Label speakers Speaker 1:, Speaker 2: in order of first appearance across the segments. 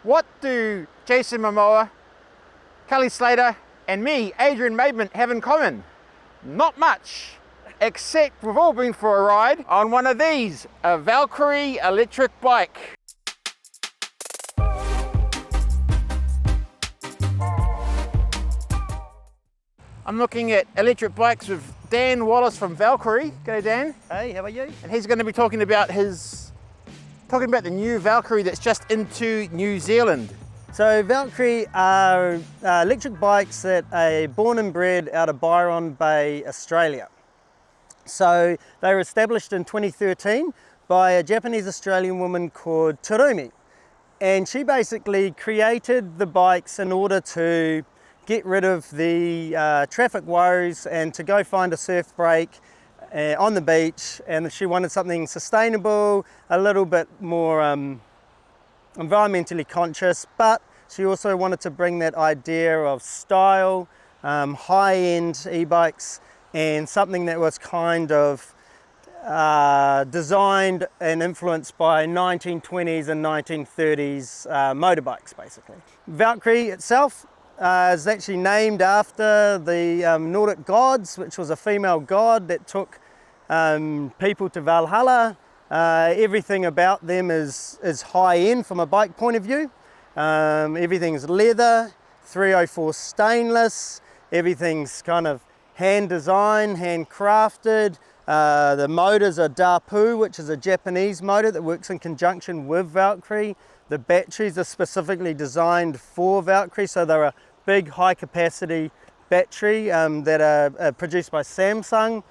Speaker 1: What do Jason Momoa, Kelly Slater, and me, Adrian Maidment, have in common? Not much, except we've all been for a ride on one of these, a Vallkree electric bike. I'm looking at electric bikes with Dan Wallace from Vallkree. G'day Dan.
Speaker 2: Hey, how are you?
Speaker 1: And he's going to be talking about the new Vallkree that's just into New Zealand.
Speaker 2: So Vallkree are electric bikes that are born and bred out of Byron Bay, Australia. So they were established in 2013 by a Japanese Australian woman called Terumi. And she basically created the bikes in order to get rid of the traffic woes and to go find a surf break on the beach, and she wanted something sustainable, a little bit more environmentally conscious, but she also wanted to bring that idea of style, high-end e-bikes, and something that was kind of designed and influenced by 1920s and 1930s motorbikes, basically. Vallkree itself is actually named after the Nordic gods, which was a female god that took people to Valhalla. Everything about them is high-end from a bike point of view. Everything's leather, 304 stainless, everything's kind of hand-designed, hand-crafted. The motors are Dapu, which is a Japanese motor that works in conjunction with Vallkree. The batteries are specifically designed for Vallkree, so they're a big high-capacity battery that are produced by Samsung.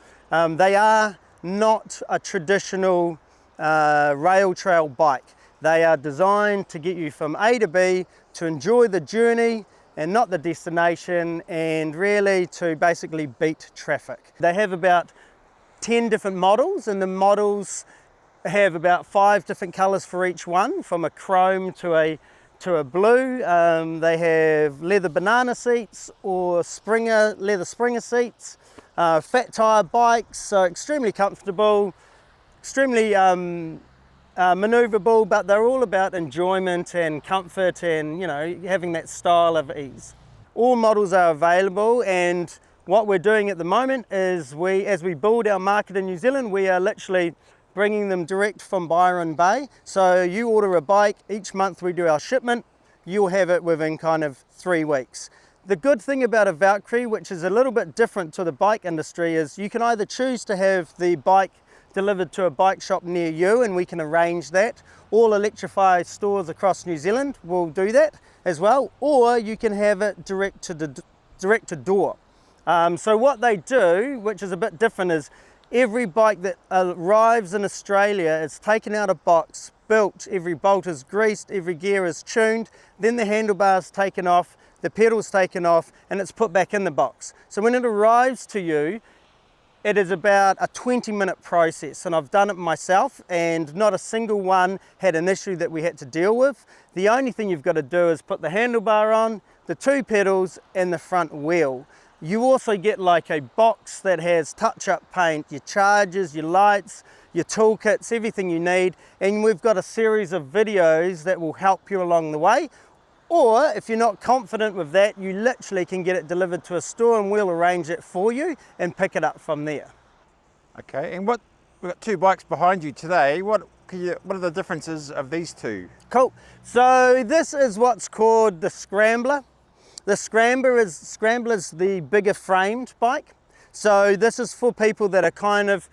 Speaker 2: They are not a traditional rail trail bike. They are designed to get you from A to B, to enjoy the journey and not the destination, and really to basically beat traffic. They have about 10 different models, and the models have about 5 different colors for each one, from a chrome to a blue. They have leather banana seats or leather springer seats, fat tire bikes, so extremely comfortable, extremely maneuverable, but they're all about enjoyment and comfort and, you know, having that style of ease. All models are available, and what we're doing at the moment is as we build our market in New Zealand, we are literally bringing them direct from Byron Bay. So you order a bike, each month we do our shipment, you'll have it within kind of 3 weeks. The good thing about a Vallkree, which is a little bit different to the bike industry, is you can either choose to have the bike delivered to a bike shop near you, and we can arrange that. All electrified stores across New Zealand will do that as well, or you can have it direct to door. So what they do, which is a bit different, is every bike that arrives in Australia is taken out of box, built, every bolt is greased, every gear is tuned, then the handlebars taken off, the pedals taken off, and it's put back in the box. So when it arrives to you, it is about a 20-minute process, and I've done it myself, and not a single one had an issue that we had to deal with. The only thing you've got to do is put the handlebar on, the 2 pedals, and the front wheel. You also get like a box that has touch-up paint, your chargers, your lights, your toolkits, everything you need, and we've got a series of videos that will help you along the way. Or if you're not confident with that, you literally can get it delivered to a store and we'll arrange it for you and pick it up from there.
Speaker 1: Okay, and we've got 2 bikes behind you today. What are the differences of these 2?
Speaker 2: Cool. So this is what's called the Scrambler. The Scrambler is the bigger framed bike. So this is for people that are kind of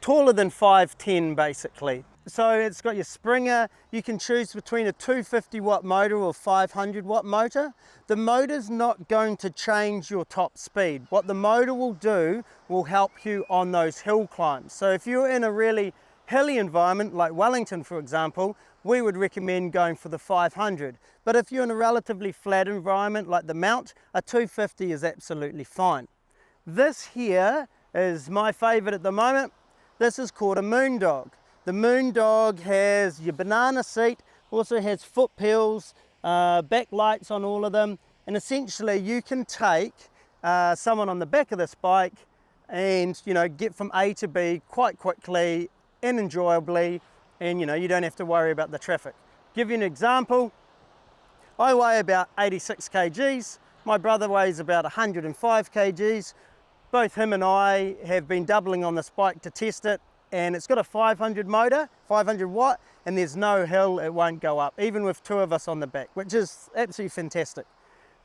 Speaker 2: taller than 5'10" basically. So it's got your Springer. You can choose between a 250 watt motor or 500 watt motor. The motor's not going to change your top speed. What the motor will do will help you on those hill climbs. So if you're in a really hilly environment like Wellington, for example, we would recommend going for the 500. But if you're in a relatively flat environment like the Mount, a 250 is absolutely fine. This here is my favorite at the moment. This is called a Moondog. The Moondog has your banana seat, also has foot peels, back lights on all of them, and essentially you can take someone on the back of this bike and, you know, get from A to B quite quickly and enjoyably, and you know, you don't have to worry about the traffic. Give you an example. I weigh about 86 kgs. My brother weighs about 105 kgs. Both him and I have been doubling on this bike to test it, and it's got a 500 motor, 500 watt, and there's no hill it won't go up, even with two of us on the back, which is absolutely fantastic.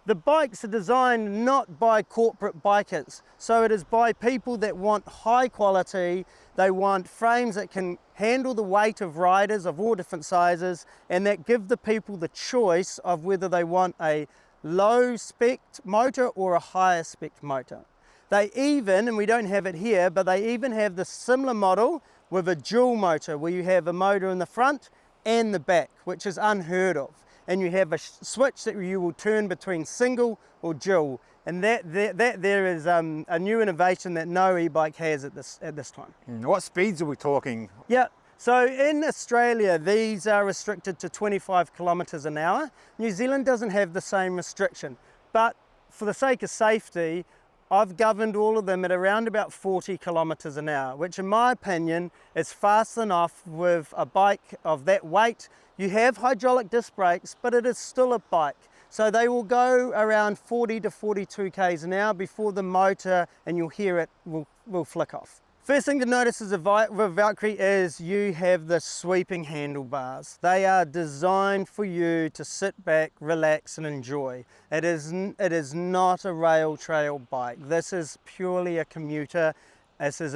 Speaker 2: The bikes are designed not by corporate bikers, so it is by people that want high quality. They want frames that can handle the weight of riders of all different sizes, and that give the people the choice of whether they want a low spec motor or a higher spec motor. They even, and we don't have it here, but they even have the similar model with a dual motor where you have a motor in the front and the back, which is unheard of. And you have a switch that you will turn between single or dual. And that there is a new innovation that no e-bike has at this time.
Speaker 1: What speeds are we talking?
Speaker 2: Yeah, so in Australia, these are restricted to 25 kilometers an hour. New Zealand doesn't have the same restriction, but for the sake of safety, I've governed all of them at around about 40 kilometers an hour, which in my opinion is fast enough with a bike of that weight. You have hydraulic disc brakes, but it is still a bike. So they will go around 40 to 42 k's an hour before the motor, and you'll hear it, will flick off. First thing to notice with Vallkree is you have the sweeping handlebars. They are designed for you to sit back, relax and enjoy. It is not a rail trail bike. This is purely a commuter. This is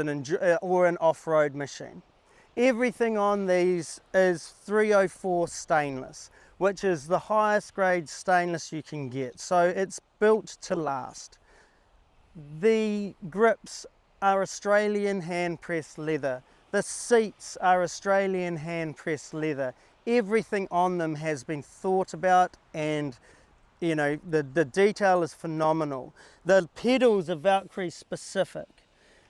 Speaker 2: or an off-road machine. Everything on these is 304 stainless, which is the highest grade stainless you can get. So it's built to last. The grips are Australian hand-pressed leather. The seats are Australian hand-pressed leather. Everything on them has been thought about, and you know, the detail is phenomenal. The pedals are Vallkree specific.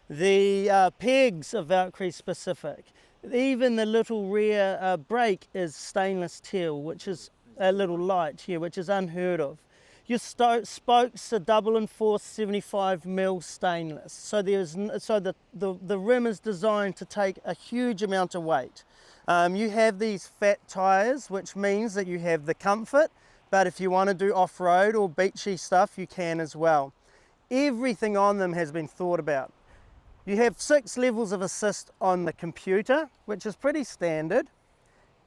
Speaker 2: The pegs are Vallkree specific. Even the little rear brake is stainless steel, which is a little light here, which is unheard of. Your spokes are double enforced 75mm stainless, so the rim is designed to take a huge amount of weight. You have these fat tyres, which means that you have the comfort, but if you want to do off-road or beachy stuff, you can as well. Everything on them has been thought about. You have 6 levels of assist on the computer, which is pretty standard.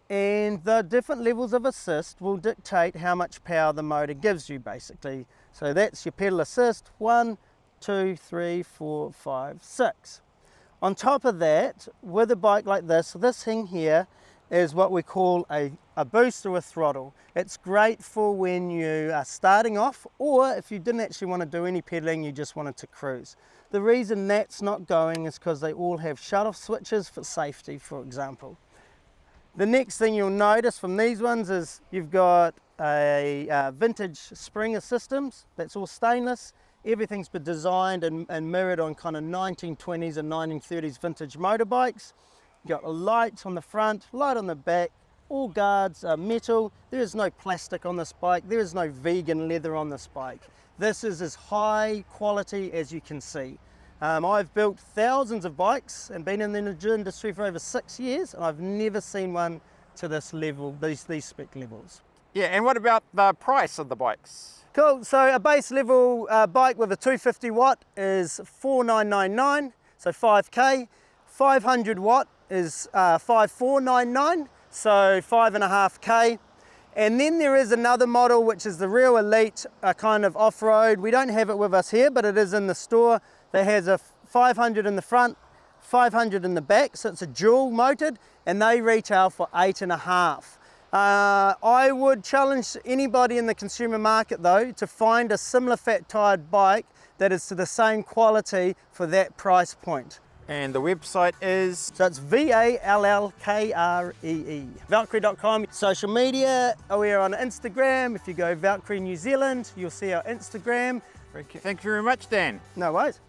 Speaker 2: And the different levels of assist will dictate how much power the motor gives you, basically. So that's your pedal assist, 1, 2, 3, 4, 5, 6. On top of that, with a bike like this thing here is what we call a booster with throttle. It's great for when you are starting off, or if you didn't actually want to do any pedaling, you just wanted to cruise. The reason that's not going is because they all have shut-off switches for safety, for example. The next thing you'll notice from these ones is you've got a vintage Springer systems. That's all stainless. Everything's been designed and mirrored on kind of 1920s and 1930s vintage motorbikes. You've got a light on the front, light on the back. All guards are metal. There is no plastic on this bike. There is no vegan leather on this bike. This is as high quality as you can see. I've built thousands of bikes and been in the industry for over 6 years, and I've never seen one to this level, these spec levels.
Speaker 1: Yeah, and what about the price of the bikes?
Speaker 2: Cool, so a base level bike with a 250 watt is 4,999, so 5K. 500 watt is 5,499, so 5.5K. And then there is another model, which is the real elite kind of off-road. We don't have it with us here, but it is in the store. That has a 500 in the front, 500 in the back, so it's a dual motored, and they retail for 8.5. I would challenge anybody in the consumer market though to find a similar fat tired bike that is to the same quality for that price point.
Speaker 1: And the website is?
Speaker 2: So it's Vallkree, Vallkree.com. Social media, we're on Instagram. If you go Vallkree New Zealand, you'll see our Instagram.
Speaker 1: Thank you very much, Dan.
Speaker 2: No worries.